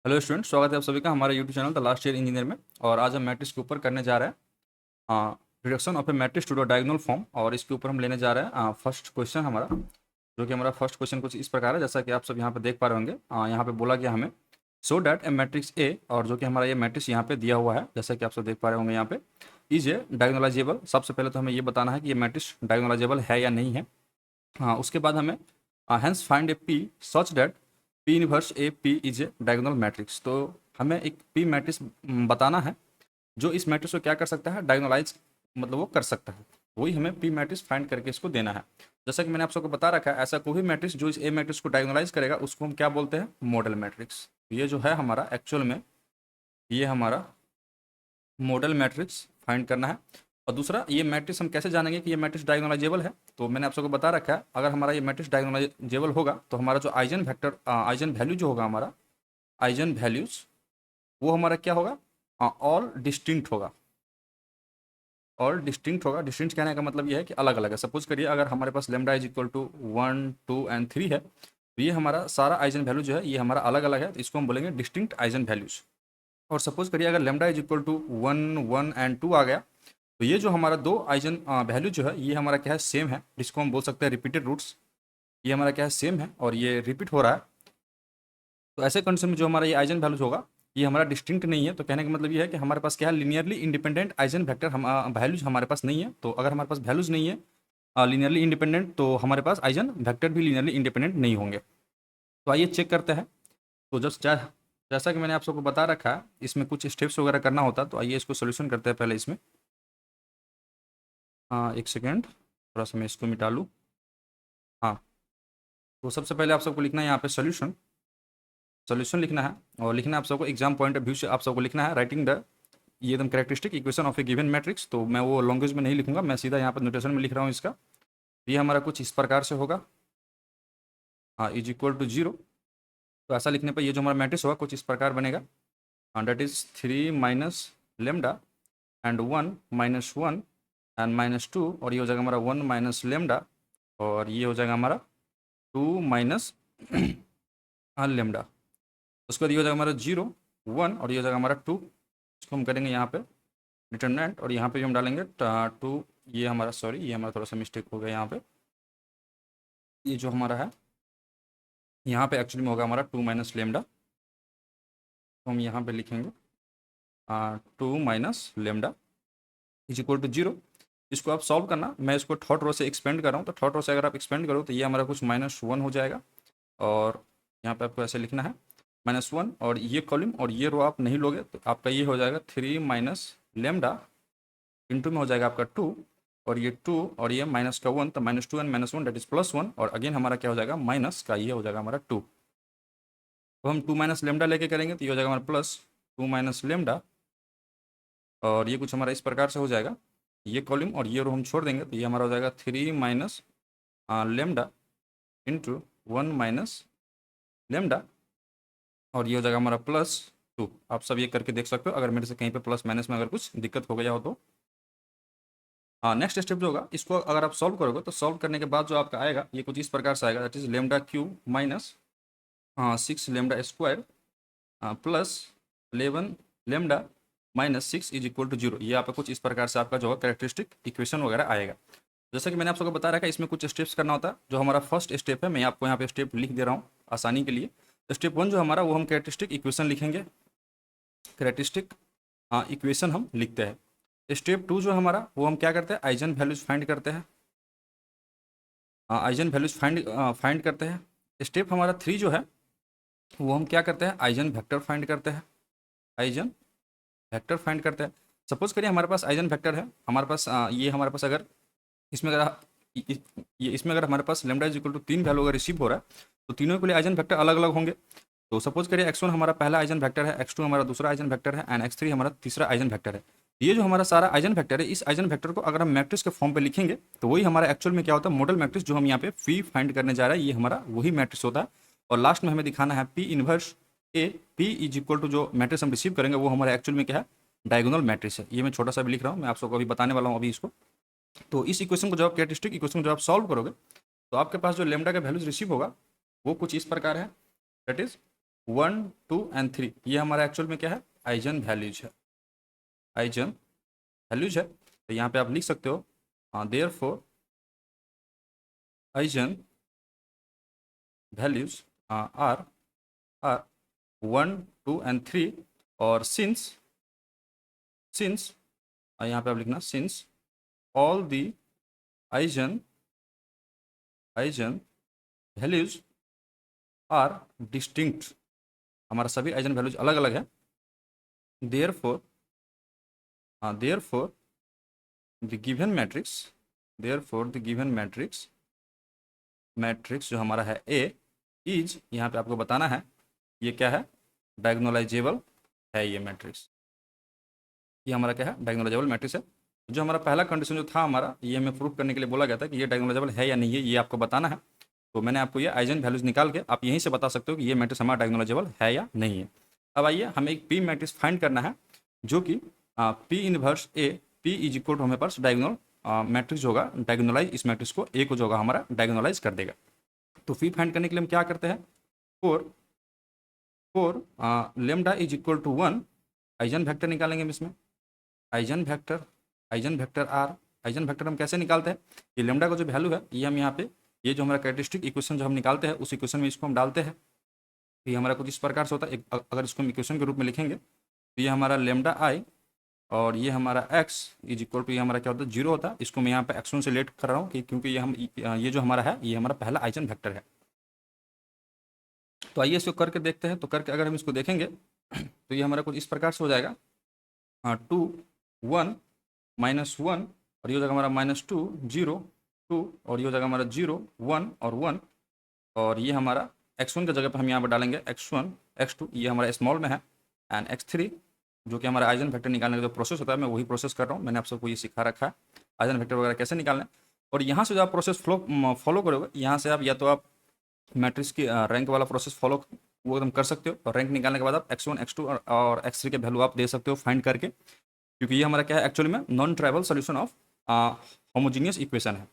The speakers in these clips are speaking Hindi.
हेलो स्टूडेंट, स्वागत है आप सभी का हमारे YouTube channel the last year engineer में। और आज हम मैट्रिक्स के ऊपर करने जा रहे हैं reduction of a matrix to the diagonal form. और इसके ऊपर हम लेने जा रहे हैं फर्स्ट क्वेश्चन हमारा, जो कि हमारा फर्स्ट क्वेश्चन कुछ इस प्रकार है, जैसा कि आप सब यहाँ पे देख पा रहे होंगे। यहाँ पे बोला गया हमें so that A matrix A, और जो कि हमारा ये मैट्रिक्स यहाँ पे दिया हुआ है, जैसा कि आप सब देख पा रहे होंगे यहाँ पे, इज ए डायगोनलाइजेबल। सबसे पहले तो हमें ये बताना है कि ये मैट्रिक्स डायगोनलाइजेबल है या नहीं है। उसके बाद हमें hence find A P such that P inverse A P is a diagonal matrix. तो हमें एक पी मैट्रिक्स बताना है जो इस मैट्रिक्स को क्या कर सकता है, डायगोनलाइज, मतलब वो कर सकता है। वही हमें पी मैट्रिक्स फाइंड करके इसको देना है। जैसा कि मैंने आप सबको बता रखा है, ऐसा कोई भी मैट्रिक्स जो इस ए मैट्रिक्स को डायगोनलाइज करेगा उसको हम क्या बोलते हैं, मॉडल मैट्रिक्स। ये जो है हमारा एक्चुअल में, ये हमारा मॉडल मैट्रिक्स फाइंड करना है। और दूसरा, ये मैट्रिक्स हम कैसे जानेंगे कि ये मैट्रिक्स डायगोनलाइजेबल है। तो मैंने आप सबको बता रखा है, अगर हमारा ये मैट्रिक्स डायगोनलाइजेबल होगा तो हमारा जो आइजन वेक्टर, आइजन वैल्यू जो होगा हमारा, आइजन वैल्यूज, वो हमारा क्या होगा, ऑल डिस्टिंक्ट होगा। ऑल डिस्टिंक्ट होगा। डिस्टिंक्ट कहने का मतलब ये है कि अलग अलग है। सपोज करिए अगर हमारे पास lambda is equal to 1 2 and 3 है, तो ये हमारा सारा आइजन वैल्यू जो है ये हमारा अलग अलग है, तो इसको हम बोलेंगे डिस्टिंक्ट आइजन वैल्यूज। और सपोज करिए अगर lambda is equal to 1 1 and 2 आ गया, तो ये जो हमारा दो आइजन वैल्यू जो है ये हमारा क्या है, सेम है, जिसको हम बोल सकते हैं रिपीटेड रूट्स। ये हमारा क्या है, सेम है और ये रिपीट हो रहा है। तो ऐसे कंडीशन में जो हमारा ये आइजन वैल्यूज होगा ये हमारा डिस्टिंक्ट नहीं है। तो कहने का मतलब ये है कि हमारे पास क्या है, लीनियरली इंडिपेंडेंट आइजन वेक्टर हम वैल्यूज हमारे पास नहीं है। तो अगर हमारे पास वैल्यूज नहीं है लीनियरली इंडिपेंडेंट, तो हमारे पास आइजन वेक्टर भी लीनियरली इंडिपेंडेंट नहीं होंगे। तो आइए चेक करते हैं। तो जैसा कि मैंने आप सबको बता रखा है, इसमें कुछ स्टेप्स वगैरह करना होता, तो आइए इसको सोल्यूशन करते हैं पहले इसमें। हाँ, एक सेकेंड, थोड़ा सा मैं इसको मिटा लूँ। हाँ, तो सबसे पहले आप सबको लिखना है यहाँ पे सोल्यूशन। सोल्यूशन लिखना है, और लिखना है आप सबको एग्जाम पॉइंट ऑफ व्यू से, आप सबको लिखना है राइटिंग द, ये एकदम characteristic equation of A given matrix. तो मैं वो लैंग्वेज में नहीं लिखूंगा, मैं सीधा यहाँ पर नोटेशन में लिख रहा हूँ इसका। ये हमारा कुछ इस प्रकार से होगा, इज इक्वल टू 0। तो ऐसा लिखने पर ये जो हमारा मैट्रिक्स होगा कुछ इस प्रकार बनेगा, det is 3 minus lambda and 1 - 1 and -2, और ये हो जाएगा हमारा 1 माइनस लेमडा, और ये हो जाएगा हमारा 2 माइनस लेमडा। उसके बाद ये हो जाएगा हमारा 0 1, और ये हो जाएगा हमारा 2। इसको हम करेंगे यहाँ पे डिटरमिनेंट, और यहाँ पे भी हम डालेंगे 2। ये हमारा, सॉरी, ये हमारा थोड़ा सा मिस्टेक हो गया यहाँ पे। ये जो हमारा है यहाँ पे एक्चुअली में होगा हमारा 2 माइनस लेमडा। तो हम यहाँ पे लिखेंगे 2 minus lambda is equal to 0। इसको आप सॉल्व करना, मैं इसको थर्ड रो से एक्सपेंड कर रहा हूँ। तो थर्ड रो से अगर आप एक्सपेंड करो तो ये हमारा कुछ -1 हो जाएगा, और यहाँ पे आपको ऐसे लिखना है -1, और ये कॉलम और ये रो आप नहीं लोगे तो आपका ये हो जाएगा 3 माइनस लेमडा इंटू में हो जाएगा आपका 2, और ये 2 और ये माइनस का 1, तो -2 एंड -1 डेट इज +1, और अगेन हमारा क्या हो जाएगा, माइनस का ये हो जाएगा हमारा 2। तो हम 2 माइनस लेमडा लेके करेंगे तो ये हो जाएगा हमारा +2 माइनस लेमडा, और ये कुछ हमारा इस प्रकार से हो जाएगा। ये कॉलम और ये रो हम छोड़ देंगे तो ये हमारा हो जाएगा 3 minus lambda into 1 minus lambda, और ये हो जाएगा हमारा +2। आप सब ये करके देख सकते हो अगर मेरे से कहीं पे प्लस माइनस में अगर कुछ दिक्कत हो गया हो तो। नेक्स्ट स्टेप जो होगा, इसको अगर आप सॉल्व करोगे तो सॉल्व करने के बाद जो आपका आएगा ये कुछ इस प्रकार से आएगा, that is lambda cube minus 6 lambda square plus 11 lambda -6 is equal to 0। ये आपका कुछ इस प्रकार से आपका जो है कैरेक्टरिस्टिक इक्वेशन वगैरह आएगा। जैसा कि मैंने आप सबको बता रखा है, इसमें कुछ स्टेप्स करना होता है। जो हमारा फर्स्ट स्टेप है, मैं आपको यहाँ पे स्टेप लिख दे रहा हूँ आसानी के लिए। तो स्टेप 1 जो हमारा, वो हम कैरेक्टरिस्टिक इक्वेशन लिखेंगे। कैरेक्टरिस्टिक इक्वेशन हम लिखते हैं। स्टेप 2 जो हमारा, वो हम क्या करते हैं, आइजन वैल्यूज फाइंड करते हैं। आइजन वैल्यूज फाइंड करते हैं। स्टेप हमारा 3 जो है, वो हम क्या करते हैं, आइजन वेक्टर फाइंड करते हैं। आइजन वेक्टर फाइंड करते हैं। सपोज करिए हमारे पास आइजन वेक्टर है, हमारे पास ये हमारे पास अगर इसमें अगर ये इसमें अगर हमारे पास lambda is equal to 3 value अगर रिसीव हो रहा है, तो तीनों के लिए आइजन वेक्टर अलग अलग होंगे। तो सपोज करिए x1 हमारा पहला आइजन वेक्टर है, x2 हमारा दूसरा आइजन वेक्टर है, एंड x3 हमारा तीसरा आइजन वेक्टर है। ये जो हमारा सारा आइजन वेक्टर है, इस आइजन वेक्टर को अगर हम मैट्रिक्स के फॉर्म पे लिखेंगे तो वही हमारा एक्चुअल में क्या होता है, मॉडल मैट्रिक्स जो हम यहाँ पे फी फाइंड करने जा रहे हैं, ये हमारा वही मैट्रिक्स होता है। और लास्ट में हमें दिखाना है P inverse A, P is equal to जो मैट्रिक्स हम रिसीव करेंगे वो हमारा एक्चुअल में क्या है, डायगोनल मैट्रिक्स है। ये मैं छोटा सा भी लिख रहा हूँ, मैं आप सबको अभी बताने वाला हूँ अभी इसको। तो इस इक्वेशन को जब आप कैरेक्टरिस्टिक इक्वेशन को जब आप सॉल्व करोगे तो आपके पास जो लेमडा का वैल्यूज रिसीव होगा वो कुछ इस प्रकार है, दैट इज 1, 2 एंड 3 ये हमारा एक्चुअल में क्या है, आइजन वैल्यूज है, आइजन वैल्यूज है। तो यहाँ पे आप लिख सकते हो therefore eigen values are are 1, 2 and 3 और सिंस यहाँ पे आप लिखना since all the eigen values are distinct, हमारा सभी आइजन वैल्यूज अलग अलग है। Therefore the given matrix, therefore the given matrix जो हमारा है ए इज, यहाँ पे आपको बताना है ये क्या है, डायगोनलाइजेबल है ये मैट्रिक्स, ये हमारा क्या है, डायगोनलाइजेबल मैट्रिक्स है। जो हमारा पहला कंडीशन जो था हमारा, ये हमें प्रूव करने के लिए बोला गया था कि ये डायगोनलाइजेबल है या नहीं है, ये आपको बताना है। तो मैंने आपको ये आइजन वैल्यूज निकाल के आप यहीं से बता सकते हो कि ये मैट्रिक्स हमारा डायगोनलाइजेबल है या नहीं है। अब आइए हमें एक पी मैट्रिक्स फाइंड करना है जो कि P inverse A, P is equal to हमें पास डायगोनल मैट्रिक्स होगा, डायगोनलाइज इस मैट्रिक्स को ए को जो होगा हमारा डायगोनलाइज कर देगा। तो पी फाइंड करने के लिए हम क्या करते हैं, for lambda is equal to 1 eigen vector निकालेंगे हम इसमें, eigen vector are, eigen vector हम कैसे निकालते हैं, ये लेमडा का जो वैल्यू है ये हम यहाँ पे, ये जो हमारा कैरेक्टरिस्टिक इक्वेशन जो हम निकालते हैं उस इक्वेशन में इसको हम डालते हैं। तो ये हमारा कुछ इस प्रकार से होता है, अगर इसको हम इक्वेशन के रूप में लिखेंगे तो ये हमारा लेमडा आई और ये हमारा x इज इक्वल टू, ये हमारा क्या होता है 0 होता है। इसको मैं यहाँ पे x1 से लेट कर रहा हूँ कि क्योंकि ये जो हमारा है ये हमारा पहला आइजन वेक्टर है। तो आइए इसको करके देखते हैं। तो करके अगर हम इसको देखेंगे तो ये हमारा कुछ इस प्रकार से हो जाएगा, 2 1 -1 और ये हो जाएगा हमारा -2 0 2 और ये हो जाएगा हमारा 0 1 और 1 और ये हमारा x1 की जगह पर हम यहाँ पर डालेंगे x1 x2, ये हमारा स्मॉल में है, एंड x3 जो कि हमारा आइजन वेक्टर निकालने का जो प्रोसेस होता है मैं वही प्रोसेस कर रहा हूँ, मैंने आप सबको ये सिखा रखा है आइजन वेक्टर वगैरह कैसे निकालना है। और यहाँ से जो आप प्रोसेस फॉलो करोगे, यहाँ से आप या तो आप मैट्रिक्स की रैंक वाला प्रोसेस फॉलो वो एकदम कर सकते हो और रैंक निकालने के बाद आप x1 x2 और x3 के वैल्यू आप दे सकते हो फाइंड करके, क्योंकि ये हमारा क्या है एक्चुअली में non trivial solution of homogeneous equation है।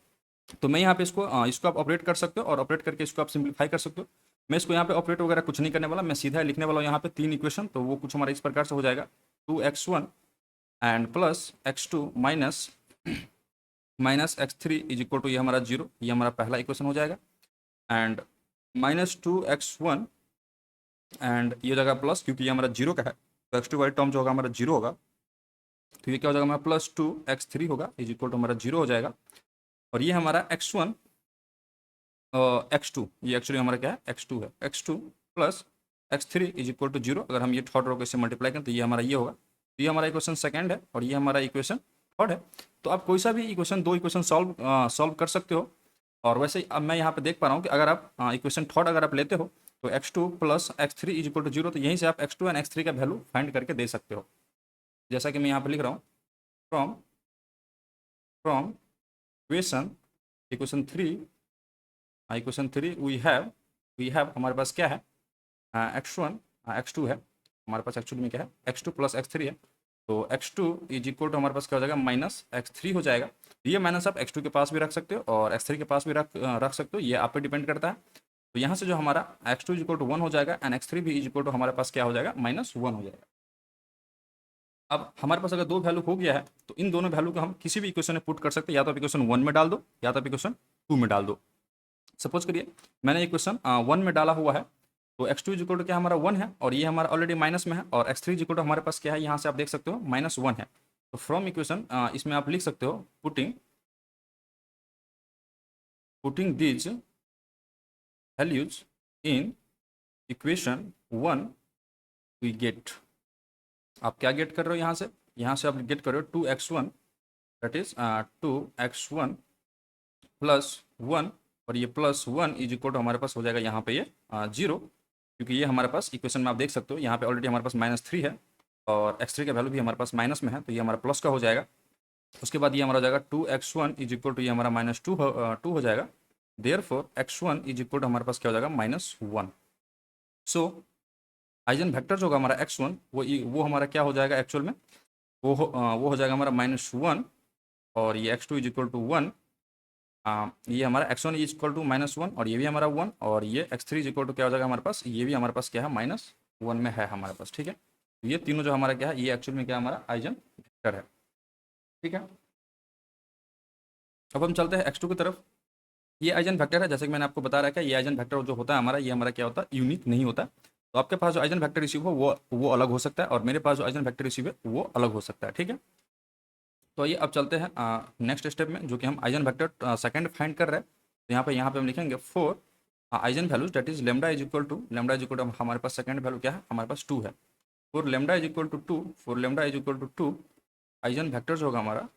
तो मैं यहाँ पे इसको आप ऑपरेट कर सकते हो और ऑपरेट करके इसको आप सिंप्लीफाई कर सकते हो। मैं इसको यहाँ पे ऑपरेट वगैरह कुछ नहीं करने वाला, मैं सीधा लिखने वाला हूँ यहाँ पे 3 इक्वेशन। तो वो कुछ हमारा इस प्रकार से हो जाएगा 2x1 and plus x2 minus x3 is equal to ये हमारा 0, ये हमारा पहला इक्वेशन हो जाएगा, एंड -2x1 एंड ये जगह प्लस, क्योंकि ये हमारा 0 का है तो x2 वाली टर्म जो होगा हमारा 0 होगा, तो ये क्या हो जाएगा हमारा +2x3 होगा इज इक्वल टू हमारा 0 हो जाएगा। और ये हमारा x1 x2, ये एक्चुअली हमारा क्या है x2 है, x2 plus x3 is equal to 0। अगर हम ये थर्ड रो को इससे मल्टीप्लाई करें तो ये हमारा ये होगा, तो ये हमारा इक्वेशन सेकंड है और ये हमारा इक्वेशन थर्ड है। तो आप कोई सा भी इक्वेशन, दो इक्वेशन सॉल्व कर सकते हो। और वैसे ही अब मैं यहाँ पे देख पा रहा हूँ कि अगर आप इक्वेशन थर्ड अगर आप लेते हो तो x2 plus x3 is equal to 0, तो यहीं से आप x2 एंड x3 का वैल्यू फाइंड करके दे सकते हो। जैसा कि मैं यहाँ पे लिख रहा हूँ, फ्रॉम इक्वेशन 3 वी हैव हमारे पास क्या है, x1 x2 है हमारे पास, एक्चुअली में क्या है x2 प्लस x3 है। तो x2 इज इक्वल टू हमारे पास क्या हो जाएगा -x3 हो जाएगा। तो ये माइनस आप x2 के पास भी रख सकते हो और x3 के पास भी रख सकते हो, ये आप पे डिपेंड करता है। तो यहाँ से जो हमारा x2 इज इक्वल टू 1 हो जाएगा एंड x3 भी इज इक्वल टू हमारे पास क्या हो जाएगा -1 हो जाएगा। अब हमारे पास अगर दो वैल्यू हो गया है तो इन दोनों वैल्यू को हम किसी भी इक्वेशन में पुट कर सकते हैं, या तो आप इक्वेशन 1 में डाल दो या तो आप इक्वेशन 2 में डाल दो। सपोज करिए मैंने इक्वेशन 1 में डाला हुआ है, तो x2 इज इक्वल टू क्या हमारा 1 है और ये हमारा ऑलरेडी माइनस में है, और x3 इज इक्वल टू हमारे पास क्या है, यहाँ से आप देख सकते हो -1 है। तो फ्रॉम इक्वेशन इसमें आप लिख सकते हो putting these values in equation 1 we get, आप क्या गेट कर रहे हो यहाँ से आप गेट कर रहे हो 2x1 that is 2x1 plus 1 और ये +1 इज इक्वल टू हमारे पास हो जाएगा यहाँ पे ये 0, क्योंकि ये हमारे पास इक्वेशन में आप देख सकते हो यहाँ पे ऑलरेडी हमारे पास -3 है और x3 का वैल्यू भी हमारे पास माइनस में है, तो ये हमारा प्लस का हो जाएगा। उसके बाद ये हमारा हो जाएगा 2x1 इज इक्वल टू ये हमारा -2 हो जाएगा, therefore x1 is equal to हमारे पास क्या हो जाएगा -1। सो आइजन वेक्टर जो होगा हमारा x1 वो हमारा क्या हो जाएगा एक्चुअल में, वो हो जाएगा हमारा -1 और ये x2 इज इक्वल टू 1 ये हमारा x1 इज इक्वल टू -1 और ये भी हमारा 1 और ये x3 इज इक्वल टू क्या हो जाएगा हमारे पास, ये भी हमारे पास क्या है -1 में है हमारे पास, ठीक है। ये तीनों जो हमारा क्या है, ये एक्चुअल में क्या हमारा आइजन वेक्टर है, ठीक है। अब हम चलते हैं x2 की तरफ। ये आइजन वेक्टर है, जैसे कि मैंने आपको बता रखा है, ये आइजन वेक्टर जो होता है हमारा, ये हमारा क्या होता है, यूनिक नहीं होता। तो आपके पास जो आइजन वेक्टर रिसीव हो वो अलग हो सकता है और मेरे पास जो आइजन वेक्टर रिसीव है वो अलग हो सकता है, ठीक है। तो आइए अब चलते हैं नेक्स्ट स्टेप में, जो कि हम आइजन वेक्टर सेकंड फाइंड कर रहे हैं। तो यहाँ पे हम लिखेंगे for eigen values that is lambda is equal to हमारे पास सेकंड वैल्यू क्या है, हमारे पास 2 है। For lambda is equal to 2, for lambda is equal to 2, eigen vectors होगा हमारा,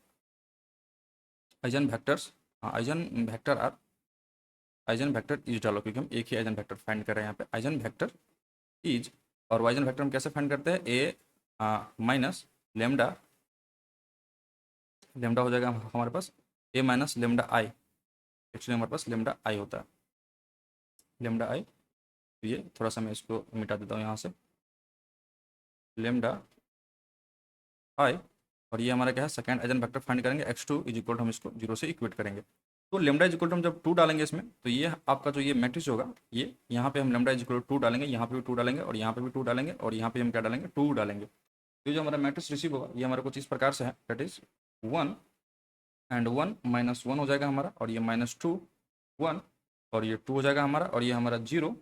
eigen vectors, eigen vector are, eigen vector is डालो क्योंकि हम एक ही आइजन वेक्टर फाइंड कर रहे हैं यहाँ पे, आइजन वेक्टर इज। और आइजन वेक्टर हम कैसे फाइंड करते हैं, ए माइनस लेमडा, लेमडा हो जाएगा हमारे पास ए माइनस लेमडा आई, एक्चुअली हमारे पास लेमडा आई होता है, लेमडा आई। तो ये थोड़ा सा मैं इसको मिटा देता हूँ यहाँ से, लेमडा आई। और ये हमारा क्या है, सेकंड आइजन वेक्टर फाइंड करेंगे x2 इज इक्वल टू, हम इसको 0 से इक्वेट करेंगे। तो लेमडा इज इक्वल टू हम जब 2 डालेंगे इसमें, तो ये आपका जो ये मैट्रिक्स होगा, ये यहाँ पे हम लेमडा इज इक्वल टू 2 डालेंगे, यहाँ पे भी 2 डालेंगे और यहाँ पे भी 2 डालेंगे और यहाँ पे हम क्या डालेंगे, 2 डालेंगे। तो ये जो हमारा मैट्रिक्स रिसीव होगा ये हमारा कुछ इस प्रकार से है, दैट इज 1 एंड 1 -1 हो जाएगा हमारा, और ये -2 1 और ये 2 हो जाएगा हमारा, और ये हमारा 0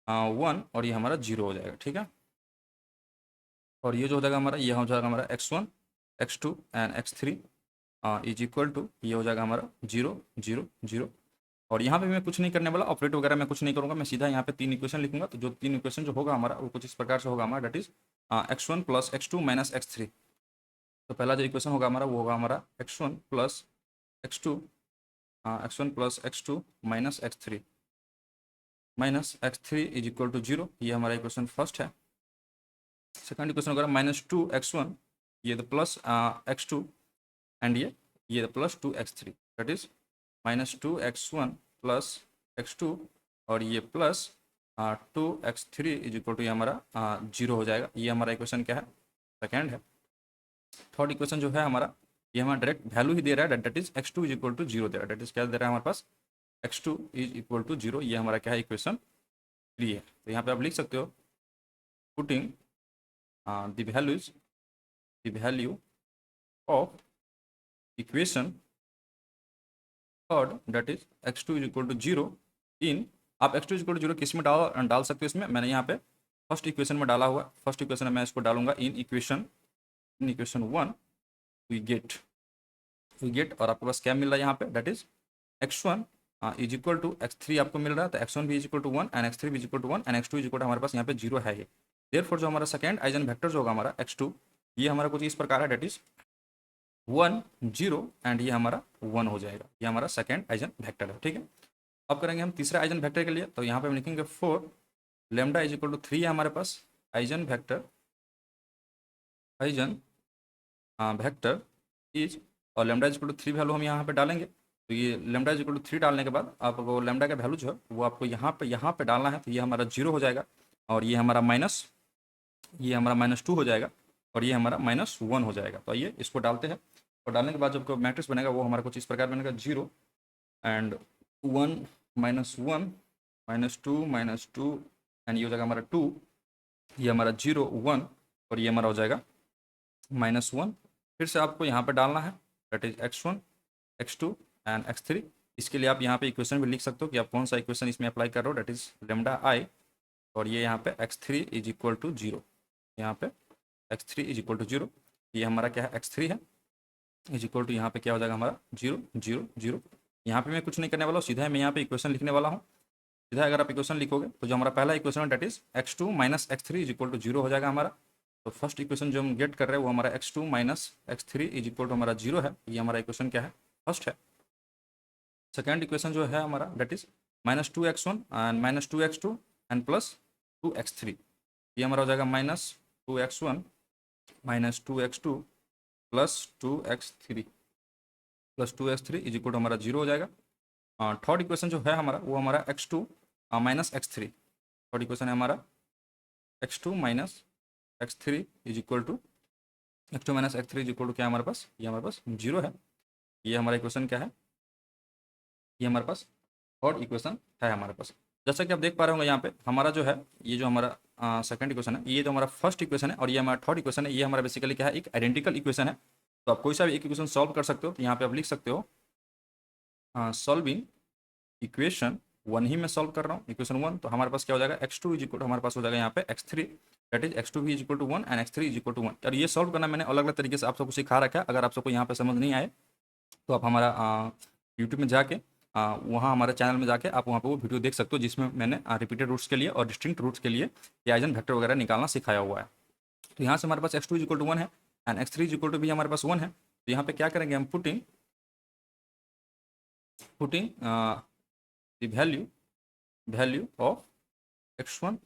1 और ये हमारा 0 हो जाएगा, ठीक है। और ये जो हो जाएगा हमारा, ये हो जाएगा हमारा x1 x2 and x3 is equal to, ये हो जाएगा हमारा 0 0 0। और यहाँ पे मैं कुछ नहीं करने वाला, ऑपरेट वगैरह मैं कुछ नहीं करूँगा, मैं सीधा यहाँ पे 3 इक्वेशन लिखूंगा। तो जो 3 इक्वेशन जो होगा हमारा वो कुछ इस प्रकार से होगा हमारा, that is x1 plus x2 minus x3। तो पहला जो इक्वेशन होगा हमारा वो होगा हमारा x1 plus x2, x1 plus x2 minus x3 is equal to 0, ये हमारा इक्वेशन फर्स्ट है। सेकंड इक्वेशन होगा -2x1, ये द प्लस x2 एंड ये the plus 2x3, that is -2x1 plus x2 और ये plus 2x3 is equal to, ये हमारा 0 हो जाएगा। ये हमारा इक्वेशन क्या है, सेकेंड है। थर्ड इक्वेशन जो है हमारा, ये हमारा डायरेक्ट वैल्यू ही दे रहा है, that is x2 is equal to 0 दे रहा है, दैट इज क्या दे रहा है हमारे पास, x2 इज इक्वल टू 0। ये हमारा क्या है, इक्वेशन 3 है। तो यहाँ पे आप लिख सकते हो, putting the value of equation third, that is x2 is equal to 0 in, आप x2 इज इक्वल टू 0 किस में डाल सकते हो, इसमें मैंने यहाँ पे फर्स्ट इक्वेशन में डाला हुआ, फर्स्ट इक्वेशन में मैं इसको डालूंगा इन इक्वेशन 1 वी गेट, और आपके पास क्या मिल रहा है यहाँ पे, that is x1 is equal to x3 आपको मिल रहा है। तो x1 भी is equal to 1 and x3 भी is equal to 1 and x2 is equal to हमारे पास यहाँ पे 0 है। ये देयरफॉर जो हमारा सेकंड आइजन वेक्टर जो होगा हमारा x2, ये हमारा कुछ इस प्रकार है, दैट इज 1 0 एंड ये हमारा 1 हो जाएगा। ये हमारा सेकंड आइजन वेक्टर है, ठीक है। अब करेंगे हम तीसरा आइजन वेक्टर के लिए। तो यहाँ पे हम लिखेंगे 4 लेमडा इज इक्वल टू 3 है हमारे पास आइजन वेक्टर, इज, और lambda is equal to 3 value हम यहाँ पे डालेंगे। तो ये लेमडा इज इक्वल टू 3 डालने के बाद आपको लेमडा का वैल्यू जो है वो आपको यहाँ पे डालना है। तो ये हमारा 0 हो जाएगा और ये हमारा -2 हो जाएगा और ये हमारा -1 हो जाएगा। तो आइए इसको डालते हैं, और डालने के बाद जब मैट्रिक्स बनेगा वो हमारा कुछ इस प्रकार बनेगा, 0 एंड 1 -1 -2 एंड ये हो जाएगा हमारा 2, ये हमारा 0 1 और ये हमारा हो जाएगा -1। फिर से आपको यहाँ पे डालना है, that is x1 x2 and x3। इसके लिए आप यहाँ पे इक्वेशन भी लिख सकते हो कि आप कौन सा इक्वेशन इसमें अप्लाई कर रहे हो, दैट इज लेमडा आई, और ये यहाँ पे x3 इज इक्वल टू 0, यहाँ पे x3 इज इक्वल टू 0, ये हमारा क्या है, x3 है, इज इक्वल टू यहाँ पे क्या हो जाएगा हमारा 0 0 0। यहाँ पे मैं कुछ नहीं करने वाला हूँ, सीधा मैं यहाँ पे इक्वेशन लिखने वाला हूँ। सीधा अगर आप इक्वेशन लिखोगे तो जो हमारा पहला इक्वेशन है that is x2 minus x3 is equal to 0 हो जाएगा हमारा। तो फर्स्ट इक्वेशन जो हम गेट कर रहे हैं वो हमारा x2 minus x3 is equal to हमारा 0 है। ये हमारा इक्वेशन क्या है, फर्स्ट है। सेकेंड इक्वेशन जो है हमारा that is -2x1 and -2x2 and plus 2x3, ये हमारा हो जाएगा -2x1 -2x2 plus 2x3 is equal to हमारा 0 हो जाएगा। थर्ड इक्वेशन जो है हमारा वो हमारा x2 minus x3, third equation है हमारा x2 minus x3 is equal to, x2 minus x3 is equal to क्या हमारे पास, ये हमारे पास 0 है। ये हमारा इक्वेशन क्या है, ये हमारे पास थर्ड इक्वेशन है हमारे पास। जैसा कि आप देख पा रहे होंगे यहाँ पे हमारा जो है ये जो हमारा सेकंड इक्वेशन है, ये जो हमारा फर्स्ट इक्वेशन है और ये हमारा थर्ड इक्वेशन है, ये हमारा बेसिकली क्या है, एक आइडेंटिकल इक्वेशन है। तो आप कोई सा भी एक इक्वेशन सॉल्व कर सकते हो। तो यहाँ पे आप लिख सकते हो सॉल्विंग इक्वेशन वन ही मैं सॉल्व कर रहा हूँ, इक्वेशन वन। तो हमारे पास क्या हो जाएगा, x2 इज इक्वल टू हमारे पास हो जाएगा यहाँ पे x3, दैट इज x2 भी is equal to 1 and x3 is equal to 1। और ये सॉल्व करना मैंने अलग अलग तरीके से आप सबको सिखा रखा है। अगर आप सबको यहाँ पे समझ नहीं आए तो आप हमारा यूट्यूब में जाके वहाँ हमारे चैनल में जाके आप वहाँ पे वो वीडियो देख सकते हो, जिसमें मैंने रिपीटेड रूट्स के लिए और डिस्टिंक्ट रूट्स के लिए ये आइजन वेक्टर वगैरह निकालना सिखाया हुआ है। तो यहाँ से हमारे पास x2 इज इक्वल टू 1 है and x3 is equal to भी हमारे पास 1 है। तो यहाँ पे क्या करेंगे हम, putting the value of x1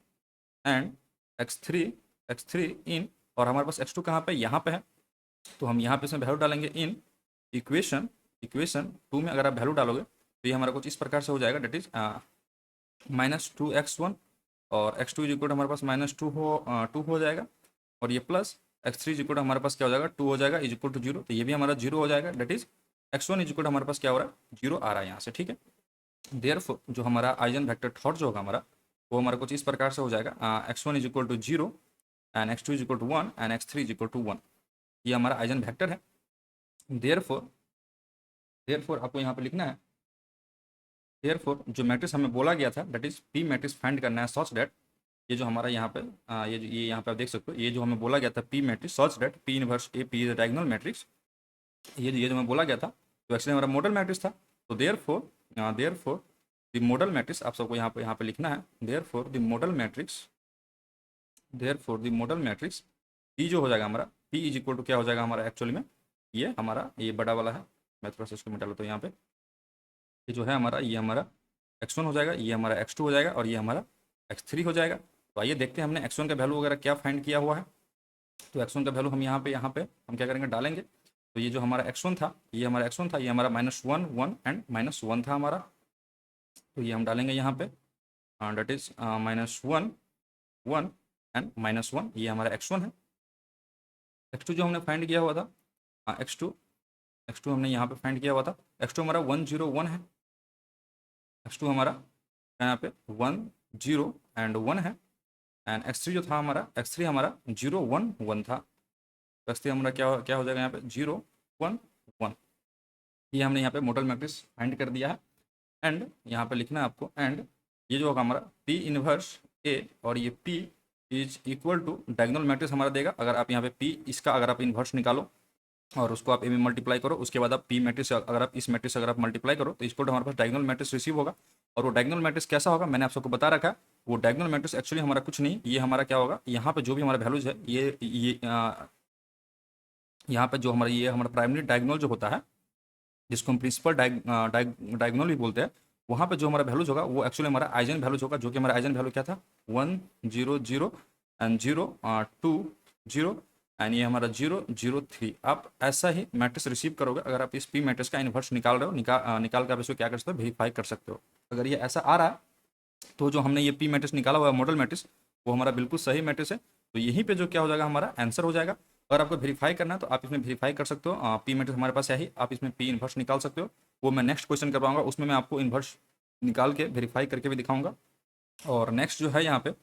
and x3 इन, और हमारे पास x2 कहाँ पे, यहाँ पे है। तो हम यहाँ पे इसमें वैल्यू डालेंगे इन इक्वेशन टू में। अगर आप वैल्यू डालोगे तो ये हमारा कुछ इस प्रकार से हो जाएगा, डेट इज -2x1 और x2 इज इक्वल हमारे पास -2 हो जाएगा, और ये प्लस x3 इज इक्वल हमारे पास क्या हो जाएगा, 2 हो जाएगा, इज इक्वल टू 0। तो ये भी हमारा 0 हो जाएगा, date is x1 is equal हमारे पास क्या हो रहा है, 0 आ रहा है यहाँ से, ठीक है। देयरफॉर जो हमारा आइजन वेक्टर थॉट जो होगा हमारा, वो हमारा कुछ इस प्रकार से हो जाएगा, x1 is equal to 0 and x2 is equal to 1 and x3 is equal to 1। ये हमारा आइजन वेक्टर है। देयरफॉर आपको यहाँ पे लिखना है, देयरफॉर जो मैट्रिक्स हमें बोला गया था, that is P matrix find करना है सच दैट, ये जो हमारा यहाँ पे ये यहाँ पे आप देख सकते हो, ये जो हमें बोला गया था P matrix such that P inverse A P is diagonal matrix, ये जो हमें बोला गया था, तो एक्चुअली हमारा मॉडल मैट्रिक्स था। तो देयरफॉर द मॉडल मैट्रिक्स आप सबको यहाँ पे लिखना है, therefore the model matrix P जो हो जाएगा हमारा, पी इज इक्वल टू क्या हो जाएगा हमारा, एक्चुअली में ये हमारा ये बड़ा वाला है, मैं थोड़ा सा इसको मिटा लेता हूँ। यहाँ पे ये जो है हमारा, ये हमारा x1 हो जाएगा, ये हमारा x2 हो जाएगा और ये हमारा x3 हो जाएगा। तो आइए देखते हैं हमने x1 का वैल्यू वगैरह क्या फाइंड किया हुआ है। तो x1 का वैल्यू हम यहाँ पे हम क्या करेंगे, डालेंगे। तो ये जो हमारा x1 था, ये हमारा x1 था, ये हमारा -1 1 एंड -1 था हमारा। तो ये हम डालेंगे यहाँ पे, डेट इज -1 1 एंड -1, ये हमारा x1 है। x2 जो हमने फाइंड किया हुआ था, x2 हमने यहाँ पे फाइंड किया हुआ था, x2 हमारा 1 0 1 है, x2 हमारा यहाँ पे 1 0 एंड 1 है, एंड x3 जो था हमारा, x3 हमारा 0 1 1 था। तो x3 हमारा क्या हो जाएगा यहाँ पे, 0 1 1। ये हमने यहाँ पे मॉडल मैट्रिक्स फाइंड कर दिया है। एंड यहाँ पे लिखना है आपको, एंड ये जो होगा हमारा P इनवर्स A, और ये P is equal to diagonal matrix हमारा देगा। अगर आप यहाँ पे P इसका अगर आप इन्वर्स निकालो और उसको आप ए में मल्टीप्लाई करो, उसके बाद आप पी मैट्रिक्स अगर आप इस मैट्रिक्स अगर आप मल्टीप्लाई करो तो इसको हमारे पास डायगोनल मैट्रिक्स रिसीव होगा। और वो डायगोनल मैट्रिक्स कैसा होगा, मैंने आप सबको बता रखा है। वो डायगोनल मैट्रिक्स एक्चुअली हमारा कुछ नहीं, ये हमारा क्या होगा, यहाँ पे जो भी हमारा वैल्यूज है, ये यहाँ पे जो हमारा ये हमारा प्राइमरी डायगोनल जो होता है, जिसको हम प्रिंसिपल डायगोनल भी बोलते हैं, वहाँ पे जो हमारा वैल्यूज होगा वो एक्चुअली हमारा आइजन वैल्यूज होगा। जो कि हमारा आइजन वैल्यू क्या था, 1 0 0 एंड 0 2 0 एंड ये हमारा 0 0 3। आप ऐसा ही मैट्रिक्स रिसीव करोगे अगर आप इस पी मैट्रिक्स का इन्वर्स निकाल रहे हो। निकाल कर आप इसको क्या कर सकते हो, वेरीफाई कर सकते हो। अगर ये ऐसा आ रहा है तो जो हमने ये पी मैट्रिक्स निकाला हुआ है मॉडल मैट्रिक्स, वो हमारा बिल्कुल सही मैट्रिक्स है। तो यहीं पे जो क्या हो जाएगा, हमारा आंसर हो जाएगा। अगर आपको वेरीफाई करना है तो आप इसमें वेरीफाई कर सकते हो। पी मैट्रिक्स हमारे पास है ही, आप इसमें पी इन्वर्स निकाल सकते हो। वो मैं नेक्स्ट क्वेश्चन करवाऊंगा, उसमें मैं आपको इन्वर्स निकाल के वेरीफाई करके भी दिखाऊंगा। और नेक्स्ट जो है यहाँ पे,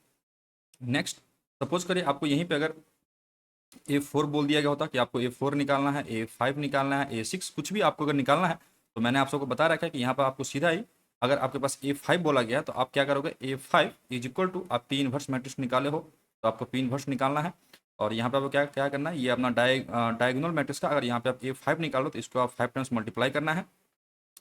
नेक्स्ट सपोज करिए आपको यहीं पे अगर A4 बोल दिया गया होता कि आपको A4 निकालना है, A5 निकालना है, A6 कुछ भी आपको अगर निकालना है, तो मैंने आप सबको बता रखा है कि यहाँ पर आपको सीधा ही अगर आपके पास A5 बोला गया है तो आप क्या करोगे, A5 इज इक्वल टू आप पी इन्वर्स मैट्रिक्स निकाले हो तो आपको पी इन्वर्स निकालना है। और यहाँ पे आपको क्या क्या करना है, ये अपना डायगोनल मैट्रिक्स का अगर यहाँ पे आप A5 निकालो तो इसको आप 5 टाइम्स मल्टीप्लाई करना है,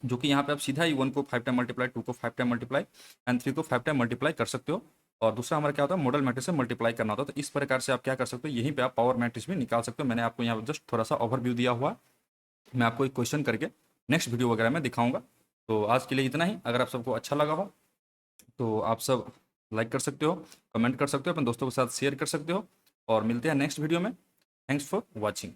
जो कि यहाँ पे आप सीधा ही 1 को 5 टाइम मल्टीप्लाई, 2 को 5 टाइम मल्टीप्लाई एंड 3 को 5 टाइम मल्टीप्लाई कर सकते हो। और दूसरा हमारा क्या होता है, मॉडल मैट्रिक्स से मल्टीप्लाई करना होता है। तो इस प्रकार से आप क्या कर सकते हो, यहीं पे आप पावर मैट्रिक्स भी निकाल सकते हो। मैंने आपको यहाँ जस्ट थोड़ा सा ओवरव्यू दिया हुआ, मैं आपको एक क्वेश्चन करके नेक्स्ट वीडियो वगैरह में दिखाऊंगा। तो आज के लिए इतना ही। अगर आप सबको अच्छा लगा हो तो आप सब लाइक कर सकते हो, कमेंट कर सकते हो, अपने दोस्तों के साथ शेयर कर सकते हो, और मिलते हैं नेक्स्ट वीडियो में। Thanks for watching.